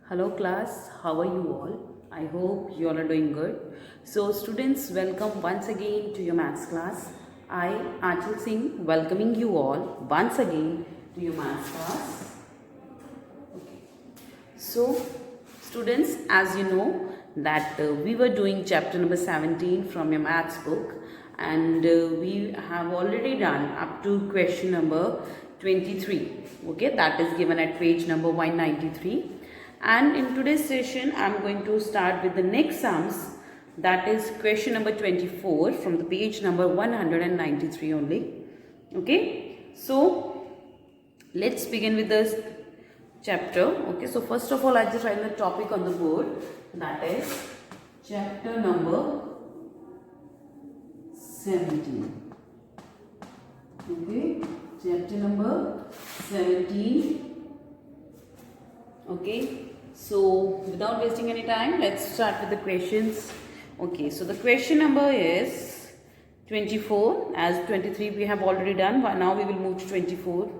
Hello class, how are you all? I hope you all are doing good. So students, welcome once again to your maths class. I, Achal Singh, welcoming you all once again to your maths class. Okay. So students, as you know that we were doing chapter number 17 from your maths book, and we have already done up to question number 23. Okay, that is given at page number 193. And in today's session, I am going to start with the next sums, that is question number 24 from the page number 193 only. Okay, so let's begin with this chapter. Okay, so first of all, I just write the topic on the board, that is chapter number 17. Okay, chapter number 17. Okay, so without wasting any time, let's start with the questions. Okay, so the question number is 24. As 23 we have already done, but now we will move to 24.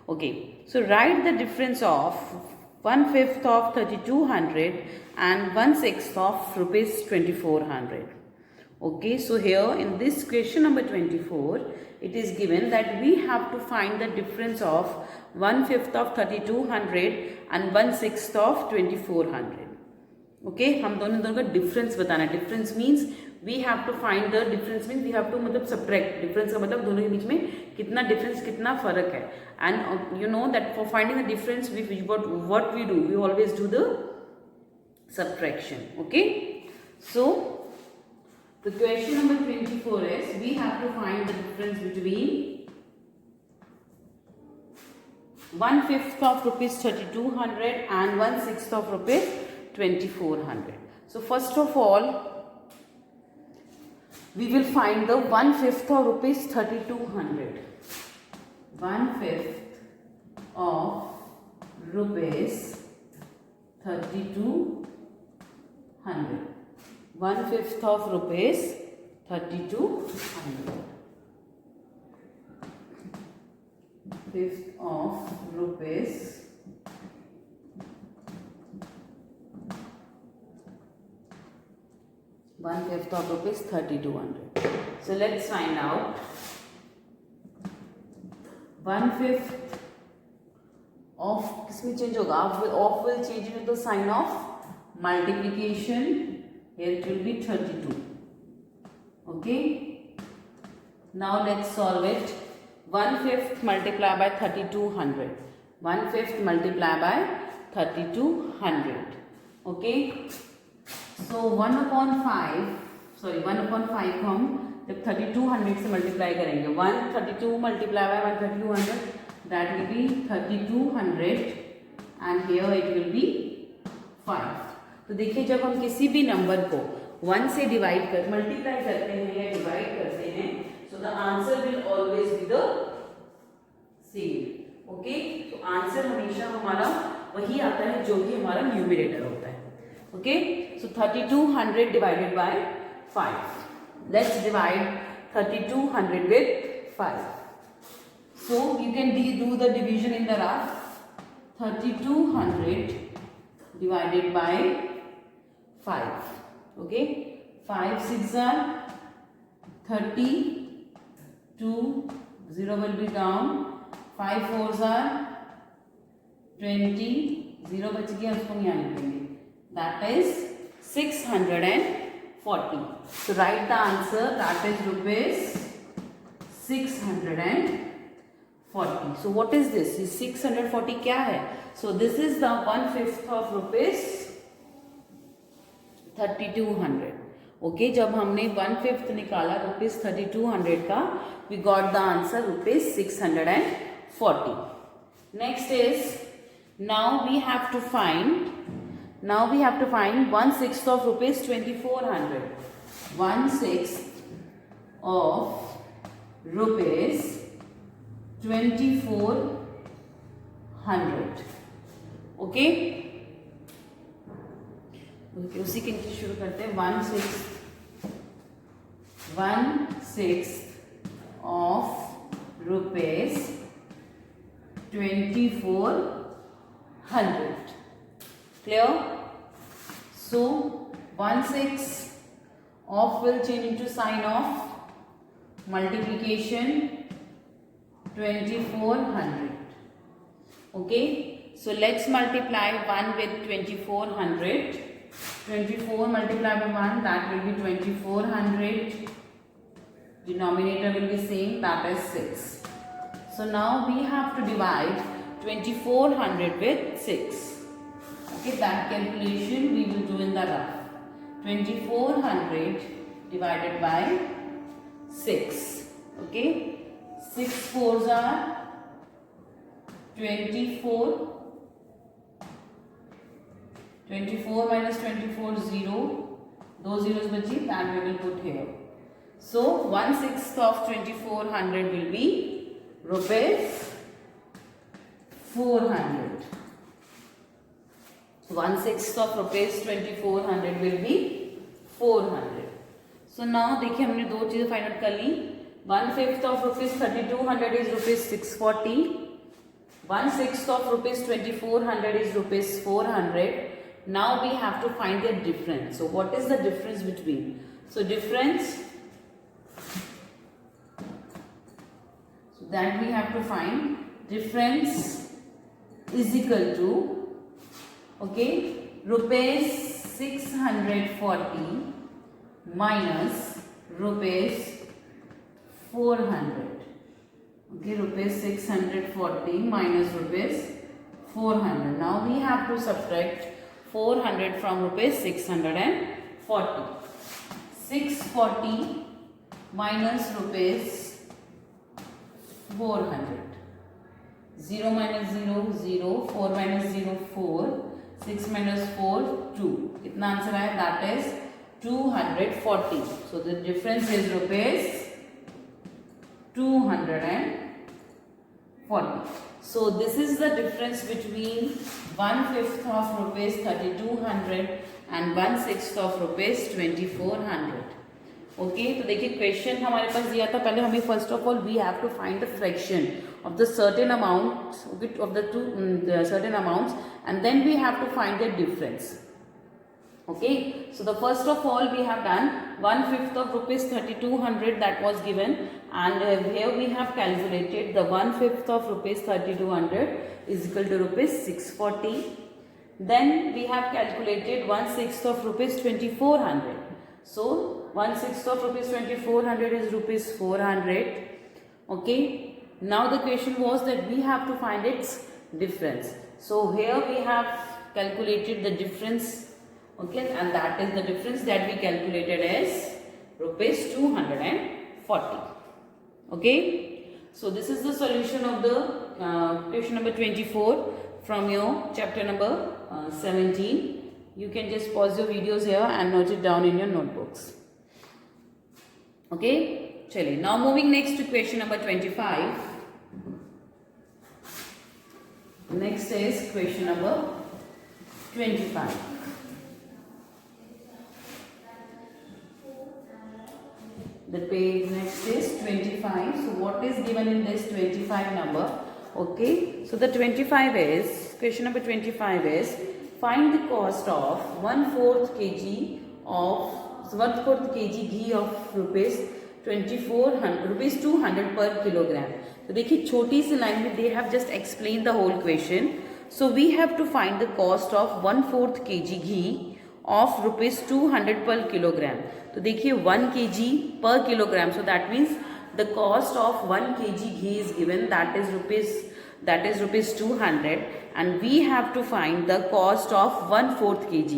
Okay, so write the difference of 1/5 of 3200 and 1/6 of rupees 2400. Okay, so here in this question number 24, it is given that we have to find the difference of 1/5 of 3200 and 1/6 of 2400. Okay, हम दोनों का difference बताना है. Difference means we have to find the difference means we have to मतलब subtract. Difference का मतलब दोनों के बीच में कितना difference, कितना फर्क है. And you know that for finding the difference, what we do, we always do the subtraction. Okay, so the question number 24 is, we have to find the difference between 1/5 of rupees 3200 and 1/6 of rupees 2400. So first of all, we will find the 1/5 of rupees 3200. 1/5 of rupees 3200. 1/5 of rupees 3200. 1/5 of rupees 1/5 of rupees 3200. So let's find out. 1/5 of किसमें change होगा? Of will change into the sign of multiplication. Here it will be 32. Okay. Now let's solve it. 1/5 multiplied by 3200. 1/5 multiplied by 3200. Okay. So 1/5 को हम जब 3200 से multiply करेंगे, 132 multiplied by 13200, that will be 3200, and here it will be 5. तो देखिए, जब हम किसी भी नंबर को 1 से मल्टीप्लाई करते हैं या डिवाइड करते हैं, so the answer will always be the same. Okay, तो आंसर हमेशा हमारा वही आता है जो कि हमारा न्यूमरेटर होता है. Okay, so 3200 divided by 5. Let's divide 3200 with 5. So you can do the division in the graph. 3200 divided by 5. Okay, 5 6 are 30, 2 0 will be down, 5 4s are 20, 0 बच गया, उसको नहीं आने देंगे. That is 640. So write the answer, that is rupees 640. So what is this? This 640 क्या है? So this is the 1/5 of rupees 3200. Okay, जब हमने 1/5 निकाला rupees 3200 का, we got the answer rupees 640. Next is, now we have to find 1/6 of rupees 2400. 1/6 of rupees 2400. Okay, उसी के नीचे शुरू करते हैं. 1/6 of rupees 2400. Clear? So 1/6 of will change into sign of multiplication 2400. Okay, so let's multiply 1 with 2400. 24 multiplied by 1, that will be 2400. Denominator will be same, that is 6. So now we have to divide 2400 with 6. Okay, that calculation we will do in the rough. 2400 divided by 6. Okay, 6 4s are 24. 24 minus 24 0. Those zeros bachi, that we will put here. So 1/6 of 2400 will be rupees 400. 1/6 of rupees 2400 will be 400. So now देखिए हमने दो चीजें find out कर ली. 1/5 of rupees 3200 is rupees 640. 1/6 of rupees 2400 is rupees 400. Now we have to find the difference. So what is the difference between? So difference, so that we have to find difference is equal to, okay, rupees 640 minus rupees 400. Okay, rupees 640 minus rupees 400. Now we have to subtract 400 from rupees 640. 640 minus rupees 400. 0 minus 0, 0. 4 minus 0, 4. 6 minus 4, 2. कितना answer आया? That is 240. So the difference is rupees 240. So this is the difference between 1/5 of rupees 3200 and 1/6 of rupees 2400. Okay, तो देखिए question हमारे पास दिया था. पहले हमें first of all we have to find the fraction of the certain amount of the two certain amounts, and then we have to find the difference. Okay, so the first of all we have done 1/5 of rupees 3200 that was given, and here we have calculated the 1/5 of rupees 3200 is equal to rupees 640. Then we have calculated 1/6 of rupees 2400. So 1/6 of rupees 2400 is rupees 400. Okay, now the question was that we have to find its difference. So here we have calculated the difference. Okay, and that is the difference that we calculated as rupees 240. Okay, so this is the solution of the question number 24 from your chapter number 17. You can just pause your videos here and note it down in your notebooks. Okay, chaliye, now moving next to question number 25. Next is question number 25. The page next is 25. So what is given in this 25 number? Okay, so the 25 is, question number 25 is, find the cost of 1/4 kg ghee of rupees 200 per kilogram. तो देखिए छोटी सी line में they have just explained the whole question. So we have to find the cost of 1/4 kg ghee of rupees 200 per kilogram. तो देखिए 1 kg per kilogram. So that means the cost of 1 kg ghee is given, that is rupees 200, and we have to find the cost of 1/4 kg.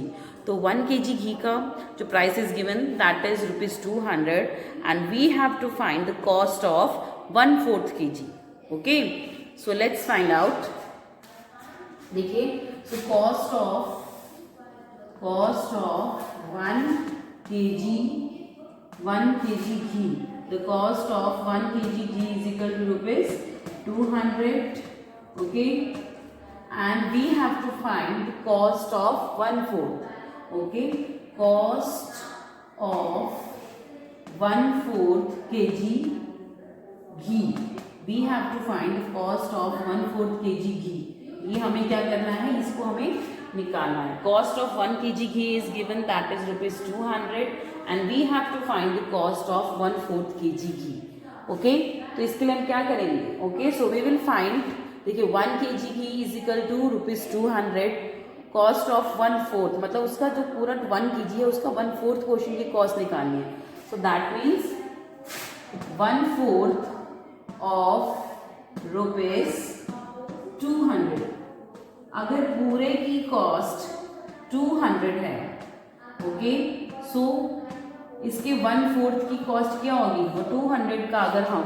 तो 1 kg ghee का जो price is given that is rupees 200, and we have to find the cost of 1/4 kg. Okay, so let's find out. देखिए, so cost of 1 kg ghee, the cost of 1 kg ghee is equal to rupees 200. Okay, and we have to find the cost of 1/4. Okay, cost of 1/4 kg ghee. We have to find the cost of 1/4 kg ghee. ये हमें क्या करना है, इसको हमें निकालना है. Cost of 1 kg ghee is given that is ₹200 and we have to find the cost of 1/4 kg ghee. Okay, तो इसके लिए हम क्या करेंगे? Okay, so we will find, देखिए 1 kg ghee is equal to ₹200, cost of 1/4 मतलब उसका जो पूरा 1 kg है उसका 1/4 पोर्शन की कॉस्ट निकालनी है. So that means 1/4 of ₹200. अगर पूरे की कॉस्ट 200 है, ओके, सो इसके 1/4 की कॉस्ट क्या होगी? वो 200 का अगर हम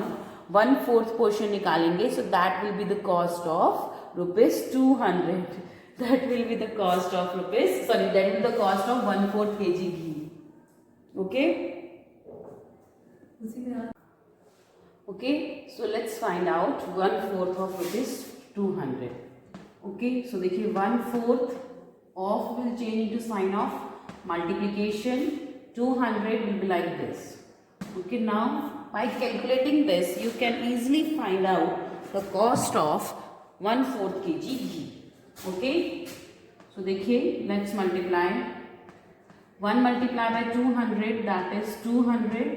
1/4 पोर्शन निकालेंगे, so that will be the cost of ₹200. That will be the cost of that will the cost of 1/4 kg ghee. Okay, okay, so let's find out 1/4 of ₹200. okay, so देखिए 1/4 of will change into sign of multiplication. 200 will be like this. Okay, now by calculating this you can easily find out the cost of 1/4 kg ghee. okay, so देखिए let's multiply 1 multiply by 200, that is 200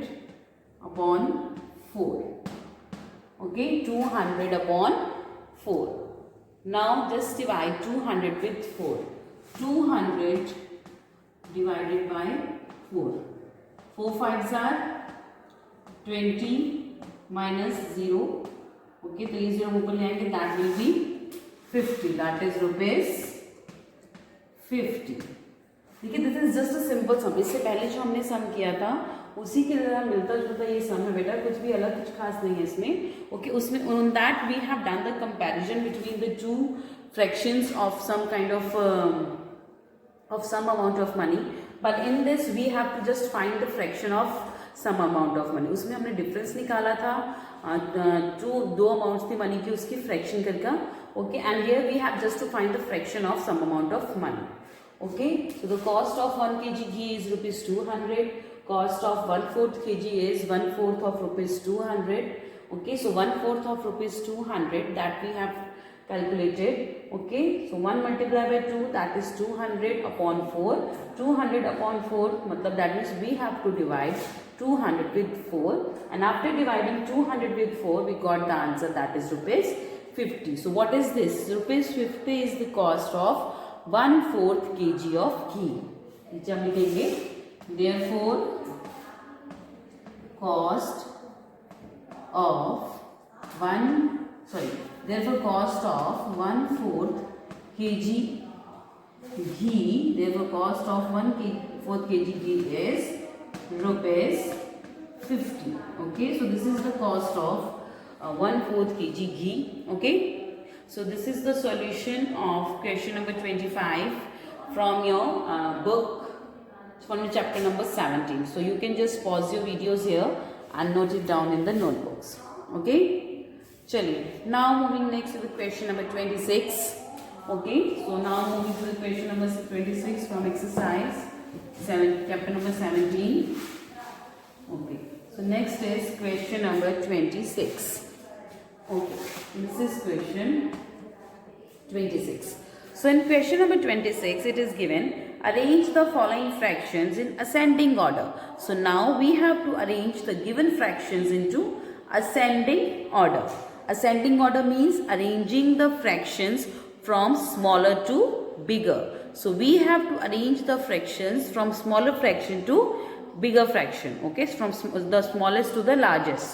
upon 4. okay, 200 upon 4. now just divide 200 with 4. 200 divided by 4. 4 5s are 20 minus 0. okay, 3 0 ऊपर ले आएंगे, that will be 50. that is ₹50. देखिए this is just a simple सम. इससे पहले जो हमने सम किया था उसी के तरह मिलता जुलता ये सम है बेटा, कुछ भी अलग कुछ खास नहीं है इसमें. ओके, उसमें on that we have done the comparison between the two fractions of some kind of some amount of money, but in this we have to just find the fraction of some amount of money. उसमें हमने difference निकाला था, दो amounts थी money की, उसकी fraction करके. Okay, and here we have just to find the fraction of some amount of money. okay, so the cost of 1 kg ghee is ₹200. cost of 1/4 kg is 1/4 of ₹200. okay, so 1/4 of ₹200 that we have calculated. okay, so 1 multiplied by 2, that is 200 upon 4. 200 upon 4 matlab that means we have to divide 200 with 4, and after dividing 200 with 4 we got the answer, that is ₹50. so what is this? ₹50 is the cost of 1/4 kg of ghee. नीचे हम लिखेंगे therefore cost of 1/4 kg ghee, therefore cost of 1/4 kg ghee is ₹50. okay, so this is the cost of 1/4 kg ghee. okay, so this is the solution of question number 25 from your book, from chapter number 17. so you can just pause your videos here and note it down in the notebooks. okay, chaliye, now moving next to the question number 26. okay, so now moving to the question number 26 from exercise 7, chapter number 17. okay, so next is question number 26. okay, this is question 26. so in question number 26 it is given, arrange the following fractions in ascending order. so now we have to arrange the given fractions into ascending order. Ascending order means arranging the fractions from smaller to bigger. so we have to arrange the fractions from smaller fraction to bigger fraction. okay, from the smallest to the largest.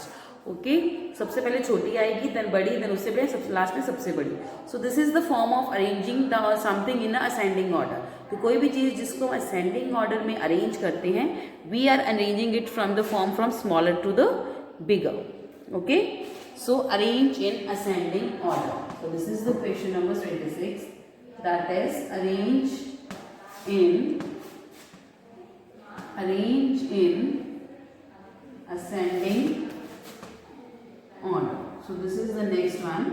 Okay, सबसे पहले छोटी आएगी, then बड़ी, then उससे पहले last में सबसे बड़ी. सो this is the form of arranging the something in ascending order. तो कोई भी चीज़ जिसको असेंडिंग ऑर्डर में अरेंज करते हैं, we are arranging it from the form from smaller to the bigger. Okay, so arrange in ascending order. So this is the question number 26, that is arrange in ascending order. so this is the next one.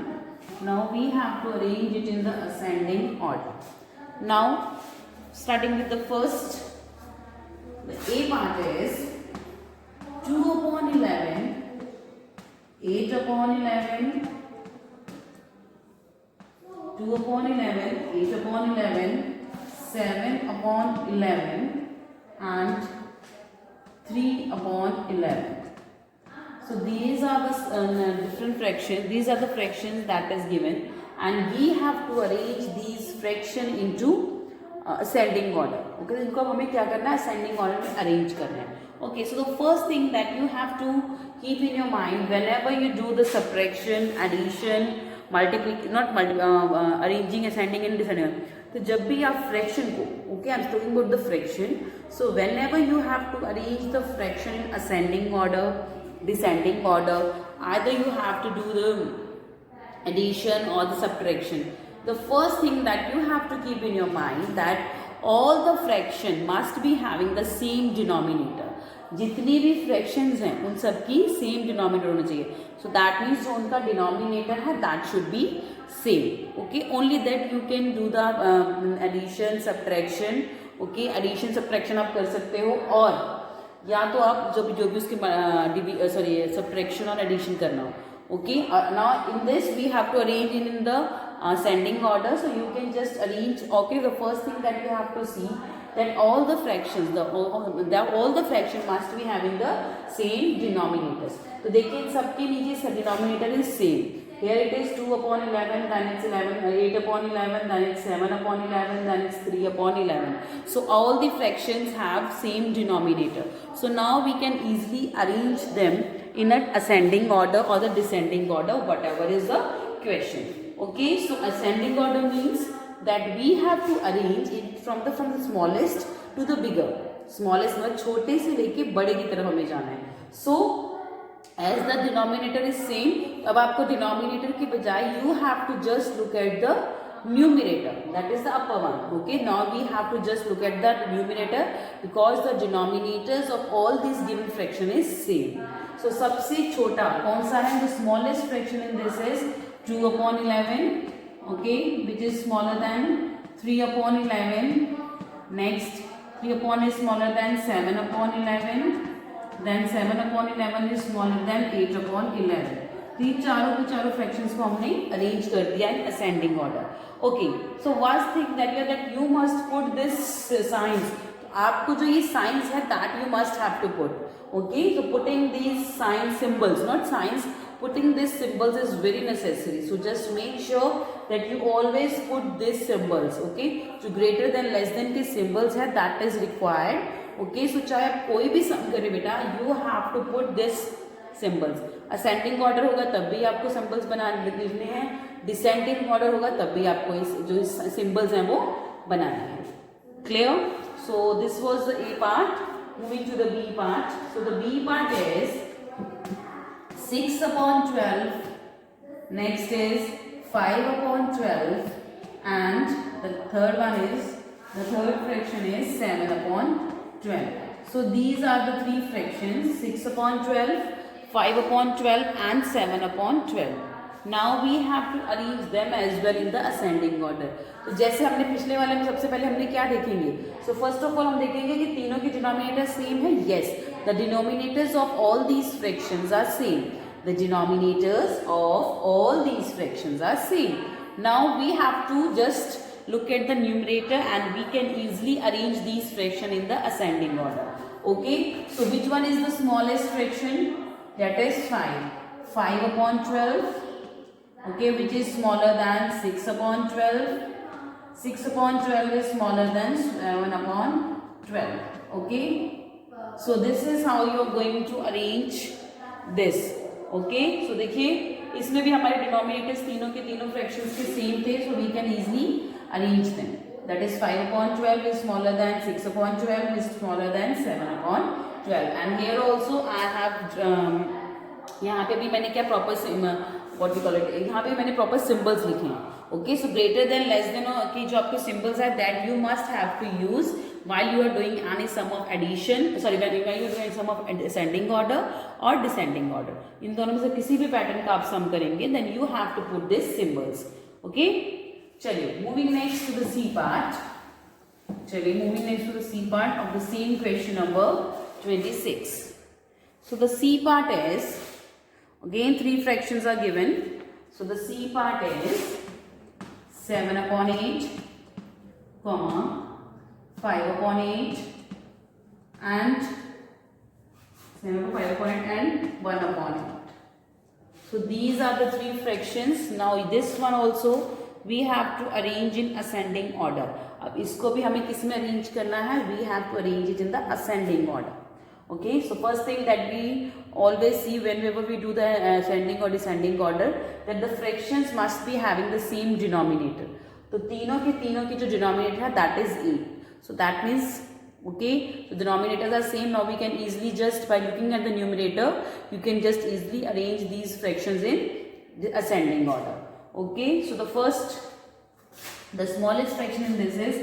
now we have to arrange it in the ascending order. now starting with the first, the A part is 2 upon 11, 8 upon 11, 2 upon 11, 8 upon 11, 7/11 and 3/11. So these are the different fractions. These are the fractions that is given, and we have to arrange these fraction into ascending order. Okay, इनको अब हमें क्या करना है, ascending order में arrange करना है. Okay, so the first thing that you have to keep in your mind whenever you do the subtraction, addition, multiplication, not arranging ascending and descending. तो जब भी आप फ्रैक्शन को, okay, I am talking about the fraction, so whenever you have to arrange the fraction in ascending order, descending order, either you have to do the addition और the subtraction, the first thing that you have to keep in your mind that all the fraction must be having the same denominator. जितनी भी fractions हैं उन सबकी same denominator होना चाहिए. So that means जो उनका डिनोमिनेटर है that should be same. Okay, only that you can do the addition subtraction. Okay, addition subtraction आप कर सकते हो, और या तो आप जो भी उसके सब्ट्रैक्शन और एडिशन करना हो. Okay, now in this we have to arrange in the ascending order, so you can just arrange. Okay, the first thing that you have to see that all the fractions, all the fraction must be having the same denominators. तो देखिए इन सबके नीचे denominator is same. Here it is 2/11, then it's 8/11, then it's 7/11, then it's 3/11. So all the fractions have same denominator. So now we can easily arrange them in an ascending order or the descending order, whatever is the question. Okay, so ascending order means that we have to arrange it from the smallest to the bigger. Smallest मतलब छोटे से लेके बड़े की तरफ हमें जाना है. So as the denominator is same, अब आपको denominator की बजाय you have to just look at the numerator, that is the upper one. Okay, now we have to just look at the numerator because the denominators of all these given fraction is same. So सबसे छोटा कौन सा है? The smallest fraction in this is 2/11, okay, which is smaller than 3/11. Next, 3 is smaller than 7/11. Then 7/11 is smaller than 8/11. तो ये चारों के चारों फ्रैक्शंस को हमने अरेंज कर दिया in ascending order. Okay, so first thing that you must put this signs. आपको जो ये साइंस है that you must have to put. Okay, so putting these sign symbols, not signs, putting these symbols is very necessary. So just make sure that you always put these symbols. Okay, जो greater than less than के symbols है that is required. Okay, so चाहे आप कोई भी सम करें बेटा, you have to put this symbols. ascending order होगा तब भी आपको symbols लिखने हैं, descending order होगा तब भी आपको जो symbols हैं वो बनाने हैं. Clear? So this was the A part. Moving to the B part. So the B part is 6/12. Next is 5/12, and the third one is, the third fraction is 7/12. So these are the three fractions: 6/12, 5/12, and 7/12. Now we have to arrange them as well in the ascending order. तो जैसे हमने पिछले वाले में सबसे पहले हमने क्या देखेंगे? So first of all हम देखेंगे कि तीनों के डिनोमिनेटर सेम है. Yes, the denominators of all these fractions are same. The denominators of all these fractions are same. Now we have to just look at the numerator and we can easily arrange these fractions in the ascending order. Okay, so which one is the smallest fraction? That is 5. 5/12. Okay, which is smaller than 6/12. 6/12 is smaller than 7/12. Okay, so this is how you are going to arrange this. Okay, so देखिए इसमें भी हमारे denominators तीनों के तीनों fractions के same थे, so we can easily arrange them. That is 5/12 is smaller than 6/12 is smaller than 7/12. And here also I have यहाँ पे भी मैंने क्या proper what we call it, यहाँ पे मैंने प्रॉपर सिम्बल्स लिखे हैं. Okay, so greater than less than की जो आपके सिम्बल्स है that you must have to use while you are doing any sum of addition, sorry, when you are doing sum of ascending order or descending order. इन दोनों में से किसी भी pattern का आप सम करेंगे then you have to put these symbols. Okay, चलिए moving next to the C part. चलिए moving next to the C part of the same question number 26. So the C part is, again 3 fractions are given. So the C part is 7/8, comma 5/8 and 5/8 and 1/8. So these are the three fractions. Now this one also we have to arrange in ascending order. अब इसको भी हमें किस में arrange करना है? We have to arrange it in the ascending order. Okay, so first thing that we always see whenever we do the ascending or descending order, that the fractions must be having the same denominator. तो तीनों की जो denominator है that is 8. So that means okay, so the denominators are same. Now we can easily just by looking at the numerator, you can just easily arrange these fractions in the ascending order. Okay, so the smallest fraction in this is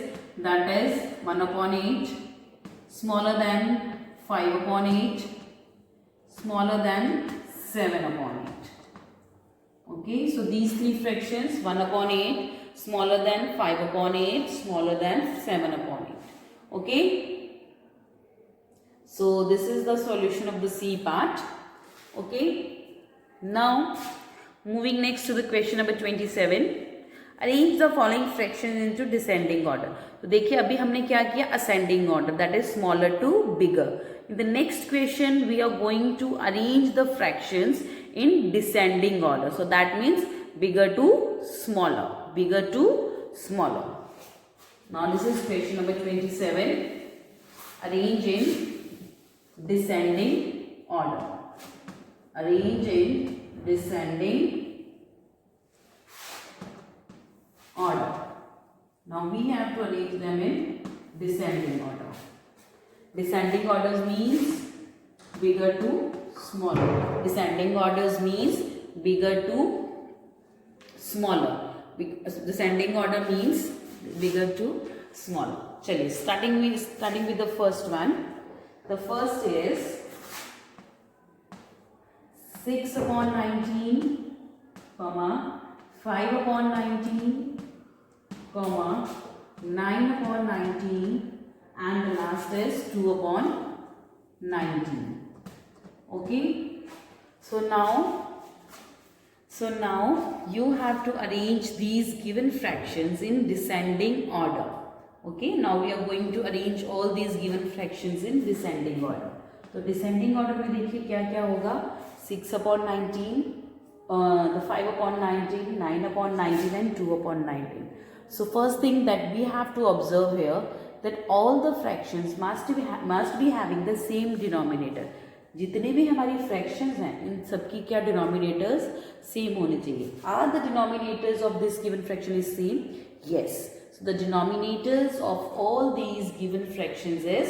that is 1/8, smaller than 5/8, smaller than 7/8. Okay, so these three fractions 1/8, smaller than 5/8, smaller than 7/8. Okay, so this is the solution of the C part. Okay, now moving next to the question number 27. Arrange the following fractions into descending order. तो देखिए अभी हमने क्या किया? ascending order, that is smaller to bigger. In the next question we are going to arrange the fractions in descending order. So that means bigger to smaller, bigger to smaller. Now this is question number 27. Arrange in descending order. Arrange in descending order. Now we have to arrange them in descending order. Descending orders means bigger to smaller. Descending orders means bigger to smaller. Descending order means bigger to smaller. चलिए starting with the first one. The first is 6/19, 5/19, 9/19, and the last is 2/19. Okay, so now you have to arrange these given fractions in descending order. Okay, now we are going to arrange all these given fractions in descending order. तो descending order में देखिए क्या क्या होगा? 6/19, the 5/19, 9/19 and 2/19. So first thing that we have to observe here, that all the fractions must be having the same denominator. जितने भी हमारी fractions हैं इन सबकी क्या denominators same होने चाहिए. Are the denominators of this given fraction is same? Yes. So the denominators of all these given fractions is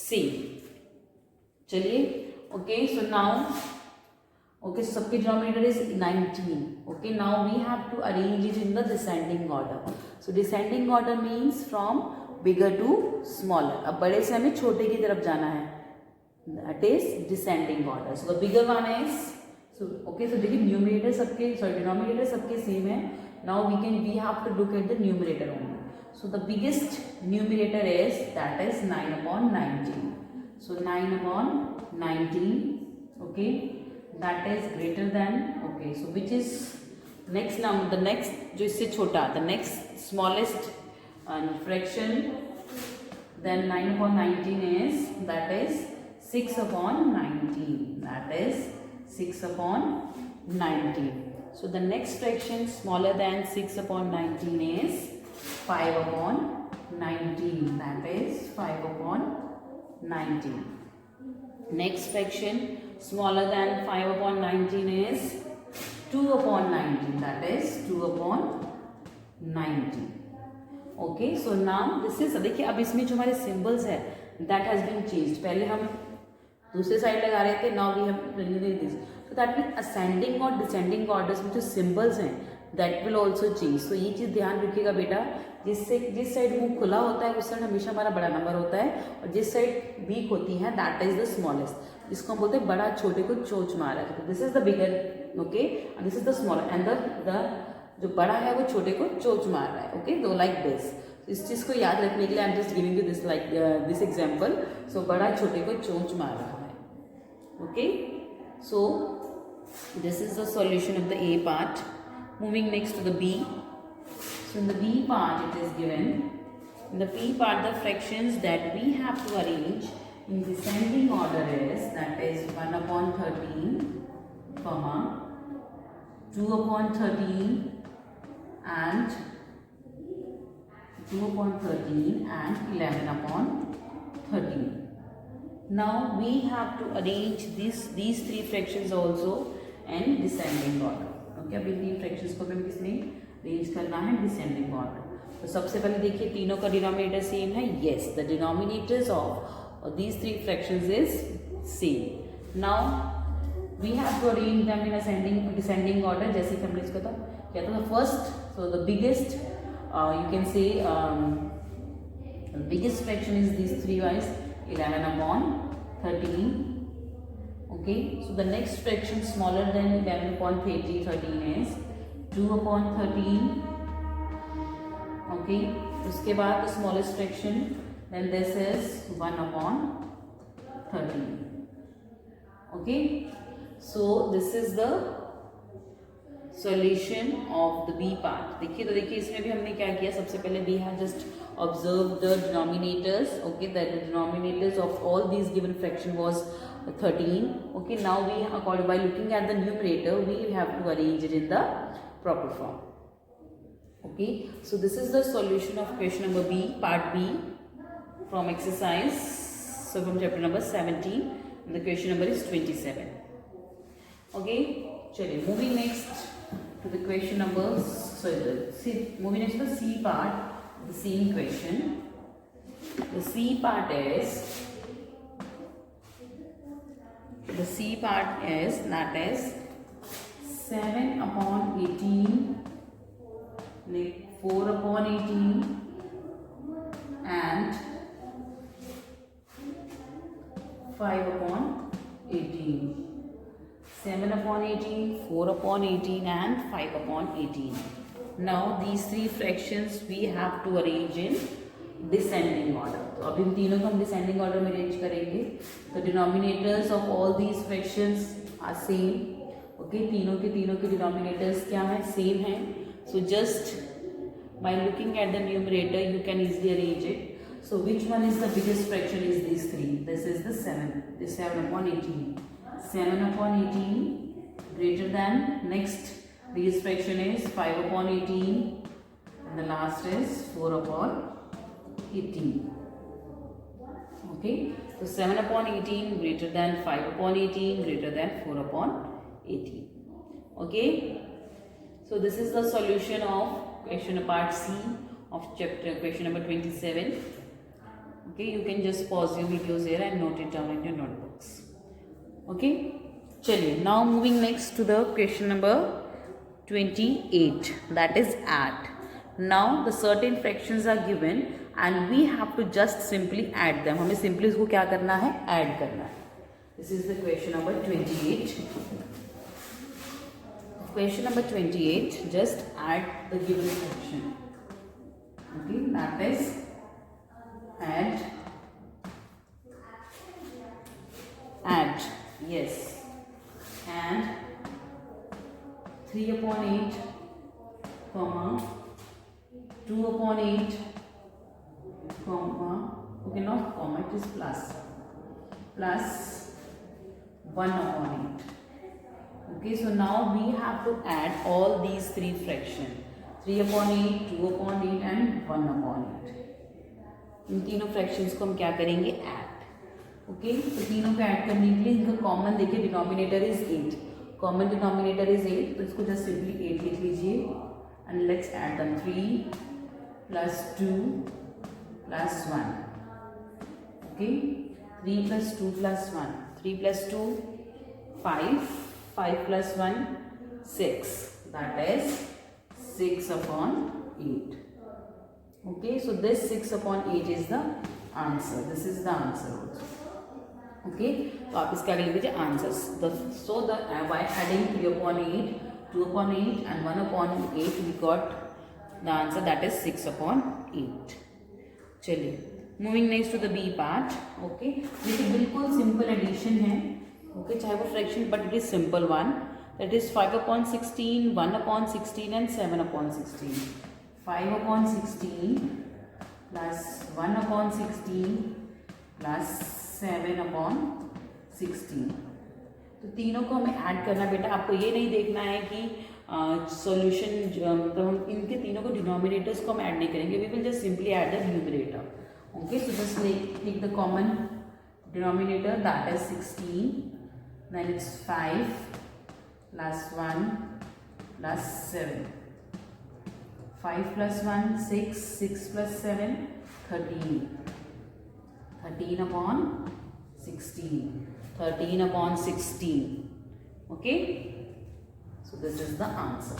same. चलिए, okay, so now okay, so सबके denominator is 19. Okay, now we have to arrange it in the descending order. So descending order means from bigger to smaller. अब बड़े से हमें छोटे की तरफ जाना है. That is descending order. So the bigger one is okay. So देखिए denominator सबके same है. Now we have to look at the numerator only. So the biggest numerator is that is 9/19. So 9/19. Okay. That is greater than, okay, so which is next now, the next जो इससे छोटा, the next smallest fraction then 9/19 is, that is 6/19, that is 6/19. So the next fraction smaller than 6/19 is 5/19, that is 5/19. Next fraction smaller than 5/19 is 2/19, that is 2/19. Okay, so now this is, देखिए अब इसमें जो हमारे symbols है that has been changed. पहले हम दूसरे side लगा रहे थे, now we have renewed this. So that means ascending और descending orders में जो symbols हैं that will also change. So ये चीज़ ध्यान रखिएगा बेटा, जिस साइड मुंह खुला होता है उस साइड हमेशा हमारा बड़ा नंबर होता है, और जिस साइड वीक होती है दैट इज द स्मॉलेस्ट, जिसको हम बोलते हैं बड़ा छोटे को चोच मारा है. This is the bigger, okay, and this is the smaller, and the जो बड़ा है वो छोटे को चोच मार रहा है. ओके, तो लाइक दिस, इस चीज़ को याद रखने के लिए I am just giving you this like this example. So बड़ा छोटे को चोच मार रहा है. Okay, so this is the solution of the A part. Moving next to the B. So in the B part it is given In the P part, the fractions that we have to arrange in descending order is, that is 1 upon 13, comma 2 upon 13 and 2 upon 13 and 11 upon 13. Now we have to arrange these three fractions also in descending order. Okay, अभी तीन fractions को हमें किसने arrange करना है descending order. तो सबसे पहले देखिए तीनों का denominator same है. Yes, the denominators of these three fractions is same. Now we have to arrange them in ascending descending order. जैसे कि हमने इसका क्या था first, so the biggest you can say the biggest fraction is these three wise 11 upon 13. Okay, so the next fraction smaller than 11 upon 13 is 2 upon 13. Okay, उसके बाद the smallest fraction, then this is 1 upon 13. Okay, so this is the solution of the B part. देखिए तो देखिए इसमें भी हमने क्या किया, सबसे पहले we have just observed the denominators. Okay, that the denominators of all these given fraction was 13. Okay, now we according by looking at the numerator we have to arrange it in the proper form. Okay, so this is the solution of question number B, part B from exercise, so from chapter number 17, and the question number is 27. Okay, chaliye moving next to the question number, moving next to the C part, the same question. The C part is that is 7 upon 18, 4 upon 18 and 5 upon 18. 7 upon 18, 4 upon 18 and 5 upon 18. Now these three fractions we have to arrange in descending order. तो अभी इन तीनों को हम descending order में arrange करेंगे. The denominators of all these fractions are same. Okay, तीनों के denominators क्या हैं? Same हैं. So just by looking at the numerator you can easily arrange it. So which one is the biggest fraction is these three? This is the 7. This 7 upon 18. 7 upon 18 greater than, next biggest fraction is 5 upon 18 and the last is 4 upon 18. Okay, so 7 upon 18 greater than 5 upon 18 greater than 4 upon 18. Okay, so this is the solution of question part C of chapter question number 27. Okay, you can just pause your videos here and note it down in your notebooks. Okay, chaliye now moving next to the question number 28, that is add. Now the certain fractions are given and we have to just simply add them. हमें simply इसको क्या करना है, add करना है. This is the question number 28. Question number 28, just add the given fraction. Okay, that is add, yes, and 3 upon 8, comma 2 upon 8, comma, okay, not comma, it is plus 1 upon 8. Okay, so now we have to add all these three fractions, 3 upon 8, 2 upon 8 and 1 upon 8. इन तीनों fractions को हम क्या करेंगे, add. Okay, तो तीनों को add करने के लिए इनका कॉमन देखिए denominator is 8. Common denominator is 8, तो इसको जस्ट सिंपली 8 लिख लीजिए and let's add the 3 plus 2 plus 1. Okay, 3 plus 2 plus 1, 3 plus 2 5, 5 plus 1 6, that is 6 upon 8. Okay, so this 6 upon 8 is the answer. This is the answer also. Okay, तो आप इसका लिख लीजिए answers. So the by adding 3 upon 8, 2 upon 8 and 1 upon 8 we got the answer, that is 6 upon 8. चलिए moving next to the B part. Okay, देखिए बिल्कुल simple addition है. Okay, चाहे वो fraction but it is simple one. That is 5 upon 16, 1 upon 16 and 7 upon 16. 5 upon 16, plus 1 upon 16 plus 7 upon 16. तो तीनों को हमें ऐड करना बेटा. आपको ये नहीं देखना है कि सॉल्यूशन तो हम इनके तीनों को डिनोमिनेटर्स को हम ऐड नहीं करेंगे. We will just simply add the numerator. Okay, so just take the common denominator, that is 16, then it's 5 plus 1 plus 7. 5 plus 1 6, 6 plus 7 13. 13 upon 16, 13 upon 16. Okay, so this is the answer.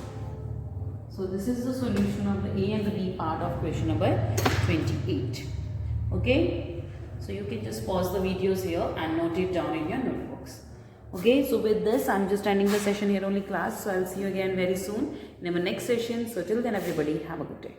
So this is the solution of the A and the B part of question number 28. Okay, so you can just pause the videos here and note it down in your notebooks. Okay, so with this I'm just ending the session here only class. So I'll see you again very soon in our next session. So till then everybody have a good day.